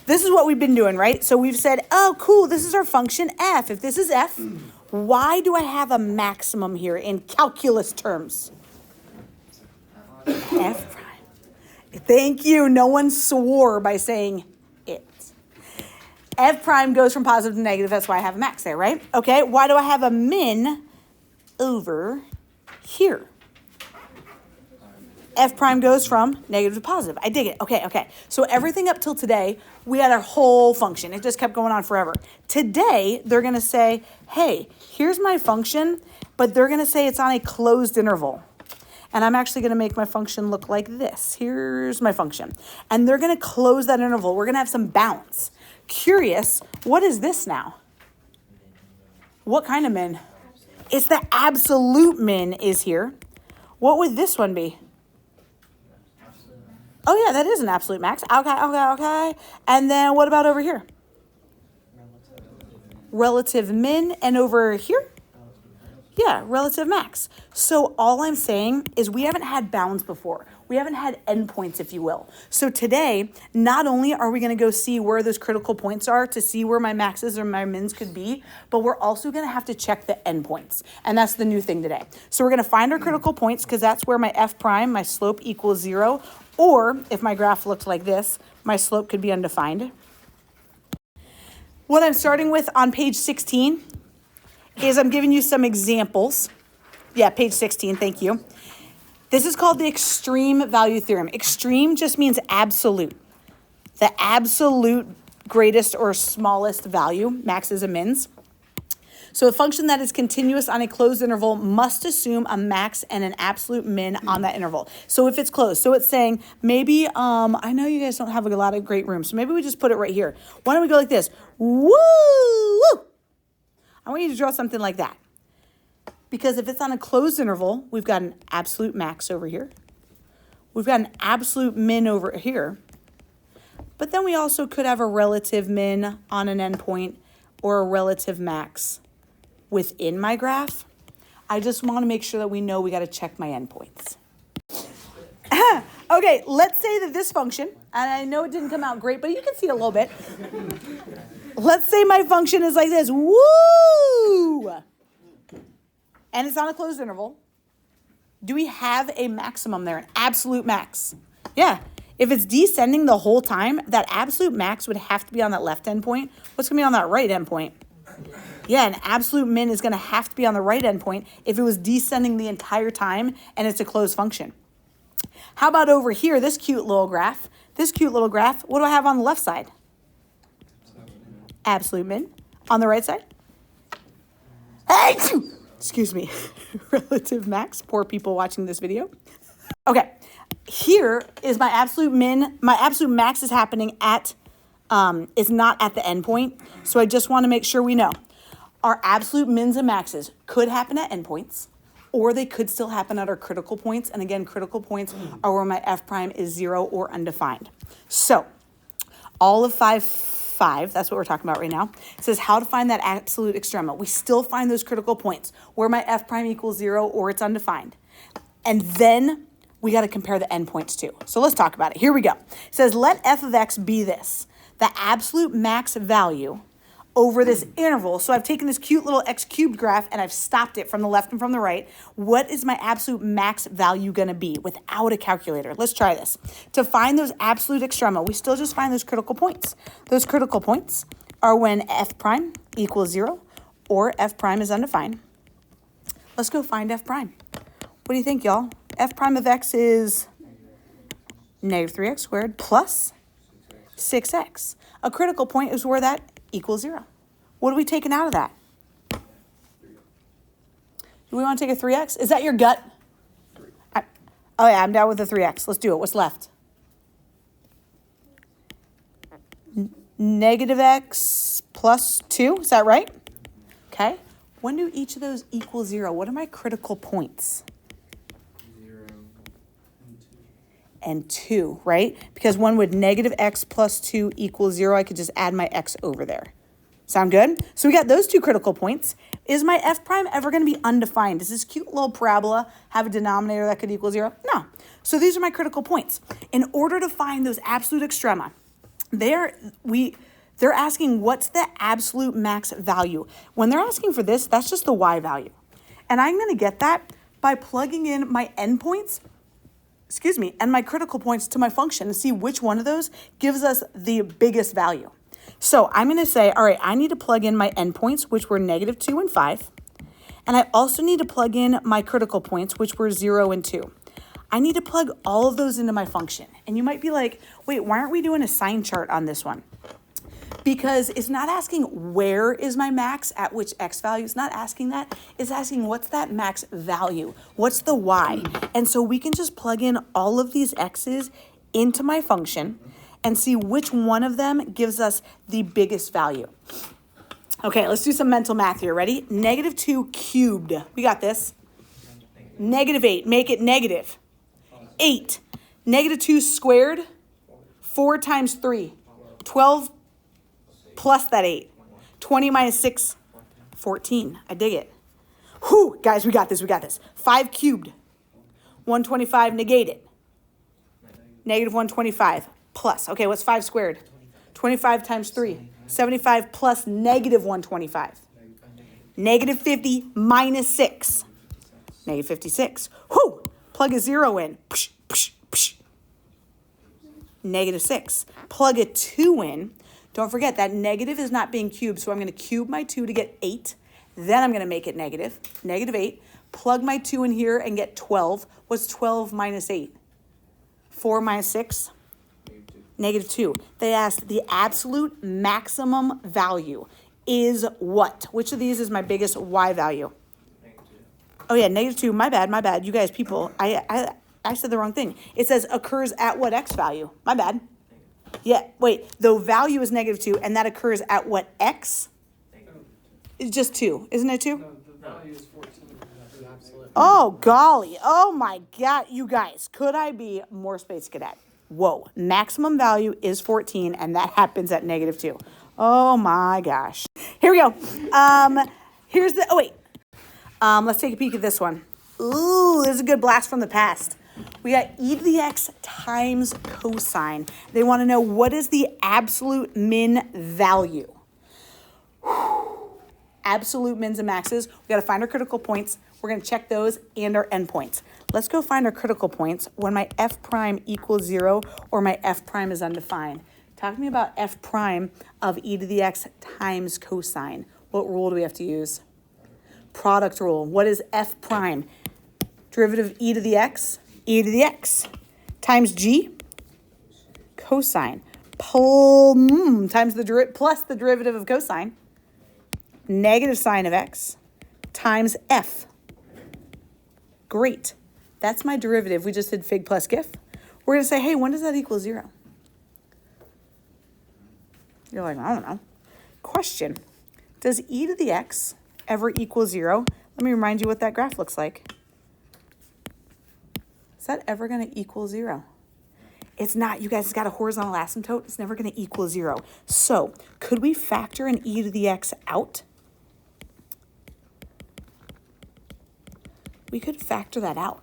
this is what we've been doing, right? So we've said, oh, cool, this is our function f. If this is f, why do I have a maximum here in calculus terms? F prime. Thank you. No one swore by saying it. F prime goes from positive to negative. That's why I have a max there, right? Okay, why do I have a min over here? F prime goes from negative to positive. I dig it. Okay. So everything up till today, we had our whole function. It just kept going on forever. Today, they're going to say, hey, here's my function, but they're going to say it's on a closed interval. And I'm actually going to make my function look like this. Here's my function. And they're going to close that interval. We're going to have some bounds. Curious, what is this now? What kind of min? It's the absolute min is here. What would this one be? Oh, yeah, that is an absolute max. Okay. And then what about over here? Relative min. And over here? Yeah, relative max. So all I'm saying is we haven't had bounds before. We haven't had endpoints, if you will. So today, not only are we going to go see where those critical points are to see where my maxes or my mins could be, but we're also going to have to check the endpoints. And that's the new thing today. So we're going to find our critical points because that's where my f prime, my slope equals 0. Or if my graph looked like this, my slope could be undefined. What I'm starting with on page 16 is I'm giving you some examples. Yeah, page 16, thank you. This is called the extreme value theorem. Extreme just means absolute. The absolute greatest or smallest value, maxes and mins. So a function that is continuous on a closed interval must assume a max and an absolute min on that interval. So if it's closed, so it's saying maybe, I know you guys don't have a lot of great room, so maybe we just put it right here. Why don't we go like this? Woo! I want you to draw something like that. Because if it's on a closed interval, we've got an absolute max over here. We've got an absolute min over here. But then we also could have a relative min on an endpoint or a relative max within my graph. I just want to make sure that we know we got to check my endpoints. Okay, let's say that this function, and I know it didn't come out great, but you can see it a little bit. Let's say my function is like this. Woo! And it's on a closed interval. Do we have a maximum there, an absolute max? Yeah. If it's descending the whole time, that absolute max would have to be on that left endpoint. What's going to be on that right endpoint? Yeah, an absolute min is going to have to be on the right endpoint if it was descending the entire time and it's a closed function. How about over here, this cute little graph? This cute little graph, what do I have on the left side? Absolute min. On the right side? Hey! Excuse me. Relative max. Poor people watching this video. Okay. Here is my absolute min. My absolute max is happening at, is not at the endpoint. So I just want to make sure we know. Our absolute mins and maxes could happen at endpoints, or they could still happen at our critical points. And again, critical points are where my f prime is 0 or undefined. So all of 5, that's what we're talking about right now. It says how to find that absolute extrema. We still find those critical points where my f prime equals 0 or it's undefined. And then we got to compare the endpoints too. So let's talk about it. Here we go. It says let f of x be this, the absolute max value over this interval. So I've taken this cute little x cubed graph and I've stopped it from the left and from the right. What is my absolute max value going to be without a calculator? Let's try this. To find those absolute extrema, we still just find those critical points. Those critical points are when f prime equals 0 or f prime is undefined. Let's go find f prime. What do you think, y'all? F prime of x is negative 3x squared plus 6x. A critical point is where that equals 0. What are we taking out of that? Do we want to take a 3x? Is that your gut? Oh yeah, I'm down with the 3x. Let's do it. What's left? Negative x plus 2. Is that right? Okay. When do each of those equal 0? What are my critical points? 0 and 2, right? Because one would negative x plus 2 equals 0. I could just add my x over there. Sound good? So we got those two critical points. Is my f prime ever going to be undefined? Does this cute little parabola have a denominator that could equal 0? No. So these are my critical points. In order to find those absolute extrema, they're asking what's the absolute max value. When they're asking for this, that's just the y value. And I'm going to get that by plugging in my endpoints, and my critical points to my function and see which one of those gives us the biggest value. So I'm going to say, all right, I need to plug in my endpoints, which were -2 and 5. And I also need to plug in my critical points, which were 0 and 2. I need to plug all of those into my function. And you might be like, wait, why aren't we doing a sign chart on this one? Because it's not asking where is my max at which x value. It's not asking that. It's asking what's that max value? What's the y? And so we can just plug in all of these x's into my function and see which one of them gives us the biggest value. Okay, let's do some mental math here. Ready? -2 cubed. We got this. -8. Make it negative. 8. -2 squared. 4 times 3. 12 plus that 8. 20 minus 6. 14. I dig it. Whew, guys, we got this. We got this. 5 cubed. 125 negated. -125 plus. Okay, what's 5 squared? 25 times 3. 75 plus -125. -50 minus 6. -56. Whoo! Plug a 0 in. Psh, psh, psh. -6. Plug a 2 in. Don't forget that negative is not being cubed, so I'm going to cube my 2 to get 8. Then I'm going to make it negative. -8. Plug my 2 in here and get 12. What's 12 minus 8? 4 minus 6? -2. They asked the absolute maximum value is what? Which of these is my biggest y value? Oh yeah, -2. My bad. You guys, people, I said the wrong thing. It says occurs at what x value? My bad. Yeah, wait, the value is -2, and that occurs at what x? It's just 2, isn't it 2? No, the value is 14. Oh, golly. Oh, my God. You guys, could I be more Space Cadet? Whoa. Maximum value is 14, and that happens at -2. Oh, my gosh. Here we go. Here's the, oh, wait. Let's take a peek at this one. Ooh, this is a good blast from the past. We got e to the x times cosine. They want to know what is the absolute min value. Absolute mins and maxes. We got to find our critical points. We're going to check those and our endpoints. Let's go find our critical points when my f prime equals 0 or my f prime is undefined. Talk to me about f prime of e to the x times cosine. What rule do we have to use? Product rule. What is f prime? Derivative e to the x times g cosine times the plus the derivative of cosine negative sine of x times f. Great. That's my derivative. We just did fig plus gif. We're going to say, hey, when does that equal 0? You're like, I don't know. Question. Does e to the x ever equal 0? Let me remind you what that graph looks like. Is that ever going to equal 0? It's not. You guys, it's got a horizontal asymptote. It's never going to equal 0. So could we factor an e to the x out? We could factor that out.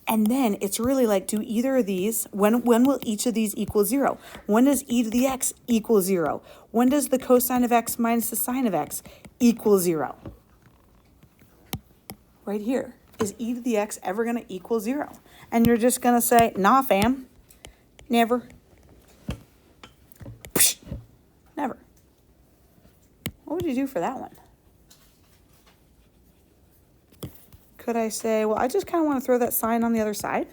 And then it's really like, do either of these, when will each of these equal 0? When does e to the x equal 0? When does the cosine of x minus the sine of x equal 0? Right here. Is e to the x ever going to equal 0? And you're just going to say, nah, fam. Never. Psh, never. What would you do for that one? Could I say, well, I just kind of want to throw that sign on the other side?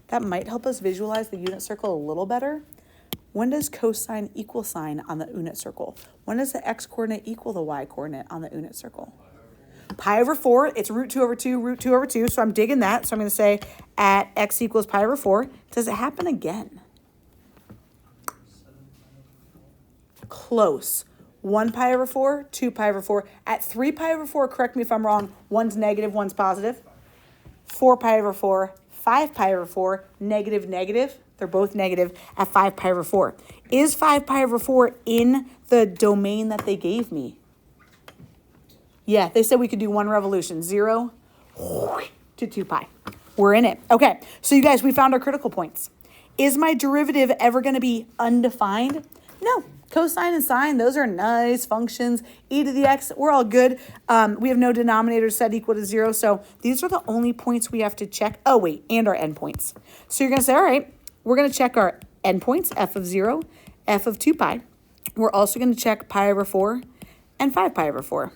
That might help us visualize the unit circle a little better. When does cosine equal sine on the unit circle? When does the x-coordinate equal the y-coordinate on the unit circle? Pi over 4, it's root 2 over 2, root 2 over 2, so I'm digging that. So I'm going to say at x equals pi over 4. Does it happen again? Close. 1 pi over 4, 2 pi over 4. At 3 pi over 4, correct me if I'm wrong, one's negative, one's positive. 4 pi over 4, 5 pi over 4, negative, negative. They're both negative at 5 pi over 4. Is 5 pi over 4 in the domain that they gave me? Yeah, they said we could do one revolution, 0 to 2 pi. We're in it. Okay, so you guys, we found our critical points. Is my derivative ever going to be undefined? No. Cosine and sine, those are nice functions. E to the x, we're all good. We have no denominator set equal to 0. So these are the only points we have to check. Oh, wait, and our endpoints. So you're going to say, all right, we're going to check our endpoints, f of 0, f of 2 pi. We're also going to check pi over 4 and 5 pi over 4.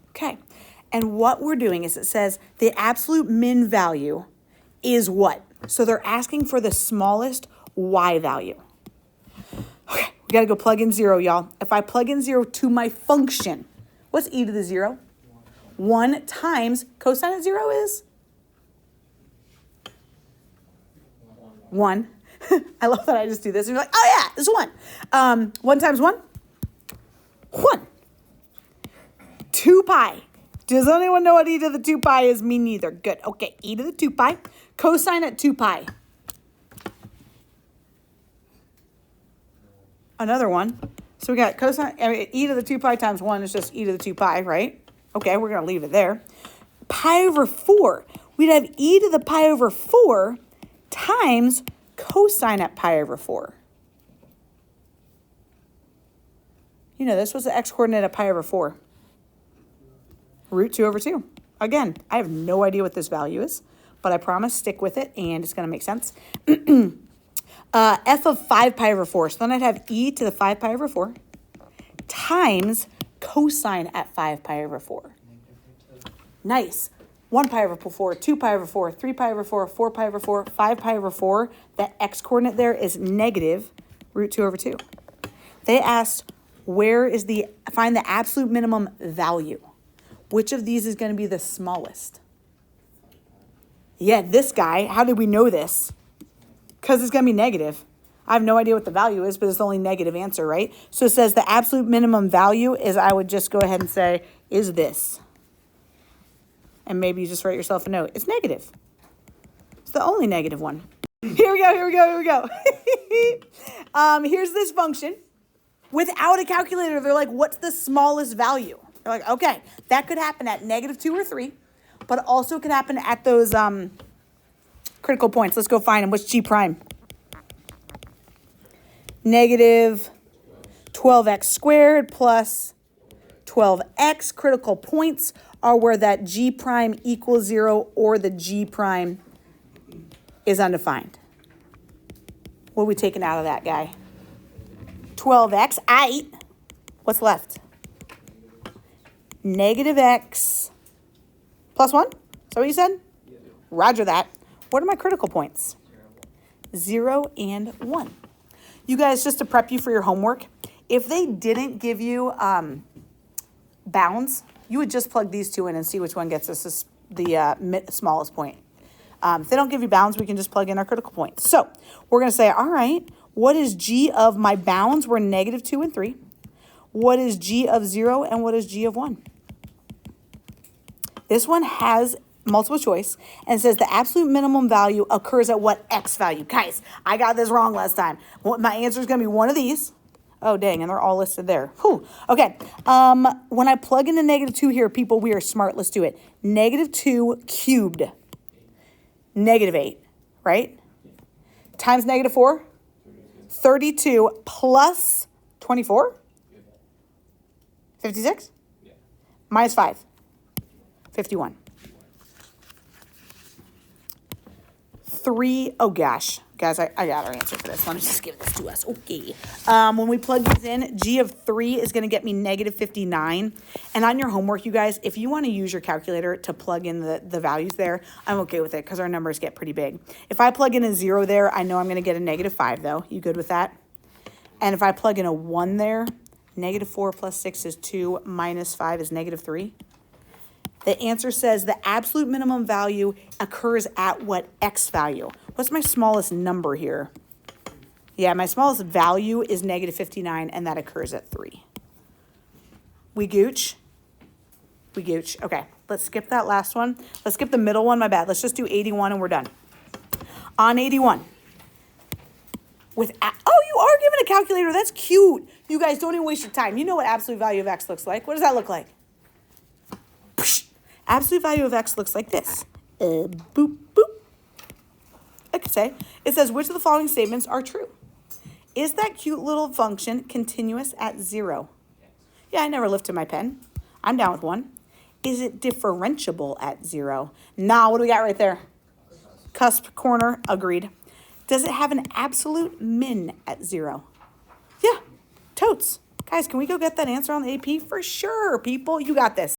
Okay. And what we're doing is it says the absolute min value is what? So they're asking for the smallest y value. Okay, we got to go plug in 0, y'all. If I plug in 0 to my function, what's e to the 0? 1 times cosine of 0 is? 1. I love that I just do this. And you're like, oh yeah, this is 1. 1 times 1? 1. 2 pi. Does anyone know what e to the 2 pi is? Me neither. Good. Okay, e to the 2 pi. Cosine at 2 pi. Another one. So we got cosine, e to the 2 pi times 1 is just e to the 2 pi, right? Okay, we're going to leave it there. Pi over 4. We'd have e to the pi over 4 times cosine at pi over 4. You know, this was the x-coordinate at pi over 4. Root 2 over 2. Again, I have no idea what this value is, but I promise stick with it and it's going to make sense. F of 5 pi over 4. So then I'd have e to the 5 pi over 4 times cosine at 5 pi over 4. Nice. 1 pi over 4, 2 pi over 4, 3 pi over 4, 4 pi over 4, 5 pi over 4. That x-coordinate there is negative root 2 over 2. They asked, find the absolute minimum value. Which of these is going to be the smallest? Yeah, this guy. How did we know this? Because it's going to be negative. I have no idea what the value is, but it's the only negative answer, right? So it says the absolute minimum value is, I would just go ahead and say, is this. And maybe you just write yourself a note. It's negative. It's the only negative one. Here we go. Here's this function. Without a calculator, they're like, what's the smallest value? They're like, okay, that could happen at -2 or 3, but also could happen at those critical points. Let's go find them. What's G prime? Negative 12x squared plus 12x. Critical points are where that G prime equals 0 or the G prime is undefined. What are we taking out of that guy? 12x, 8. What's left? Negative x plus 1? Is that what you said? Yeah. Roger that. What are my critical points? 0 and 1. You guys, just to prep you for your homework, if they didn't give you bounds, you would just plug these two in and see which one gets us the smallest point. If they don't give you bounds, we can just plug in our critical points. So we're going to say, all right, what is G of my bounds? We're -2 and 3. What is G of 0 and what is G of 1? This one has multiple choice and says the absolute minimum value occurs at what x value? Guys, I got this wrong last time. My answer is going to be one of these. Oh, dang, and they're all listed there. Whew. Okay, when I plug in the -2 here, people, we are smart. Let's do it. -2 cubed. -8, right? Times -4? 32 plus 24? 56? Yeah. Minus 5. 51. 3, oh gosh. Guys, I got our answer for this. Let me just give this to us. Okay. When we plug these in, G of 3 is going to get me -59. And on your homework, you guys, if you want to use your calculator to plug in the values there, I'm okay with it because our numbers get pretty big. If I plug in a 0 there, I know I'm going to get a -5 though. You good with that? And if I plug in a 1 there, -4 plus 6 is 2, minus 5 is -3. The answer says the absolute minimum value occurs at what x value? What's my smallest number here? Yeah, my smallest value is -59, and that occurs at 3. We gooch? We gooch. Okay, let's skip that last one. Let's skip the middle one, my bad. Let's just do 81 and we're done. On 81. Oh, you are given a calculator. That's cute. You guys, don't even waste your time. You know what absolute value of x looks like. What does that look like? Absolute value of x looks like this. Boop, boop. I could say, it says, which of the following statements are true? Is that cute little function continuous at 0? Yeah, I never lifted my pen. I'm down with 1. Is it differentiable at 0? Nah, what do we got right there? Cusp corner, agreed. Does it have an absolute min at 0? Yeah, totes. Guys, can we go get that answer on the AP? For sure, people. You got this.